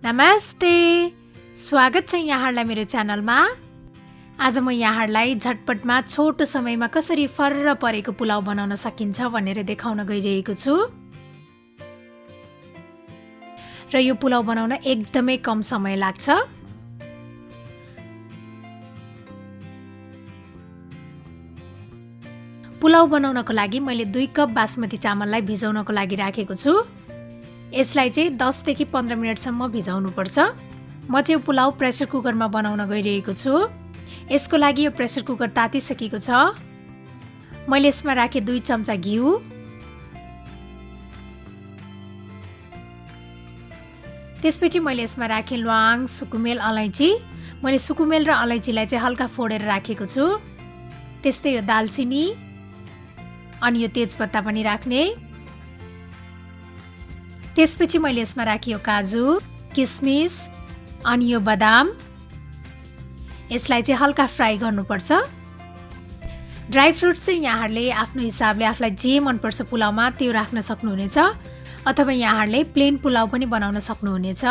नमस्ते, स्वागत छ यहाँहरूलाई मेरो च्यानलमा। आज म यहाँहरूलाई झटपटमा छोटो समयमा कसरी फर्र परेको पुलाउ बनाउन सकिन्छ भनेर देखाउन गइरहेको छु। र यो पुलाउ बनाउन एकदमै कम समय लाग्छ। पुलाउ बनाउनको लागि मैले 2 कप बासमती चामललाई भिजाउनको लागि राखेको छु। यसलाई चाहिँ 10 देखि 15 मिनेटसम्म भिजाउनु पर्छ। म चाहिँ पुलाउ प्रेसर कुकरमा बनाउन गइरहेको छु। यसको लागि यो प्रेसर कुकर तातिसकेको छ। मैले यसमा राखे 2 चम्चा घिउ, त्यसपछि मैले यसमा राखे ल्वाङ, सुकुमेल, अलैंची। मैले सुकुमेल र अलैंचीलाई चाहिँ हल्का फोडेर राखेको छु। त्यस्तै यो दालचिनी अनि यो तेजपत्ता पनि राख्ने। त्यसपछि मैले यसमा राखियो काजु, किसमिस अनि यो बदाम। यसलाई चाहिँ हल्का फ्राई गर्नुपर्छ। ड्राई फ्रुट्स चाहिँ यहाँहरूले आफ्नो हिसाबले आफूलाई जे मनपर्छ पुलाउमा त्यो राख्न सक्नुहुनेछ, अथवा यहाँहरूले प्लेन पुलाउ पनि बनाउन सक्नुहुनेछ।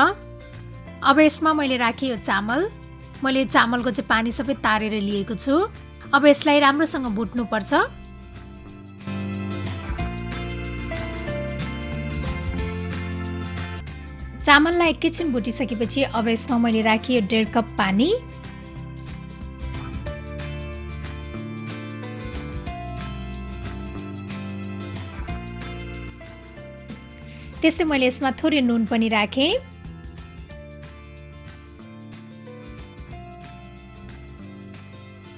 अब यसमा मैले राखे यो चामल, मैले चामलको चाहिँ पानी सबै तारेर लिएको छु। अब यसलाई राम्रोसँग भुट्नुपर्छ। चामललाई एकैछिन भुटिसकेपछि अब यसमा मैले राखियो 1.5 कप पानी। त्यस्तै मैले यसमा थोरै नुन पनि राखे।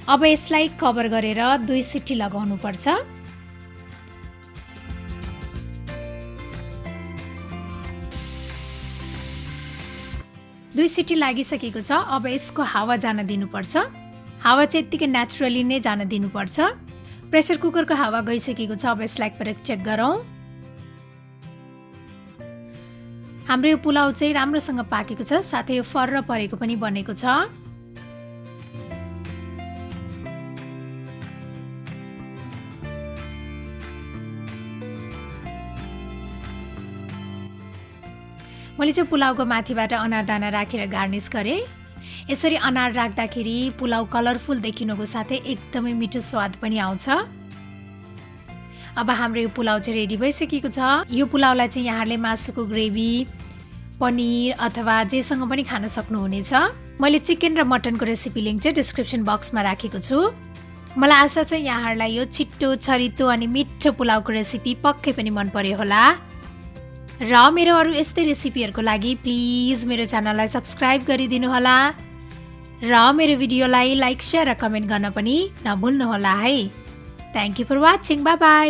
अब यसलाई कभर गरेर 2 सिटी लगाउनु पर्छ। 2 सिटी लागिसकेको छ। अब यसको हावा जान दिनुपर्छ। हावा चाहिँ यतिकै नेचुरली नै जान दिनुपर्छ। प्रेसर कुकरको हावा गइसकेको छ। अब यसलाई एकपटक चेक गरौँ। हाम्रो यो पुलाउ चाहिँ राम्रोसँग पाकेको छ, साथै यो फर्र परेको पनि बनेको छ। मैले चाहिँ पुलाउको माथिबाट अनारदाना राखेर गार्निस गरेँ। यसरी अनार राख्दाखेरि पुलाउ कलरफुल देखिनुको साथै एकदमै मिठो स्वाद पनि आउँछ। अब हाम्रो यो पुलाउ चाहिँ रेडी भइसकेको छ। यो पुलाउलाई चाहिँ यहाँहरूले मासुको ग्रेभी, पनिर अथवा जेसँग पनि खान सक्नुहुनेछ। मैले चिकन र मटनको रेसिपी लिङ्क चाहिँ डिस्क्रिप्सन बक्समा राखेको छु। मलाई आशा छ यहाँहरूलाई यो छिट्टो, छरितो अनि मिठो पुलाउको रेसिपी पक्कै पनि मन पर्यो होला। र मेरो अरू यस्तै रेसिपीहरूको लागि प्लिज मेरो च्यानललाई सब्स्क्राइब गरिदिनु होला। र मेरो भिडियोलाई लाइक, शेयर र कमेन्ट गर्न पनि नभुल्नु होला है। Thank you for watching. Bye by.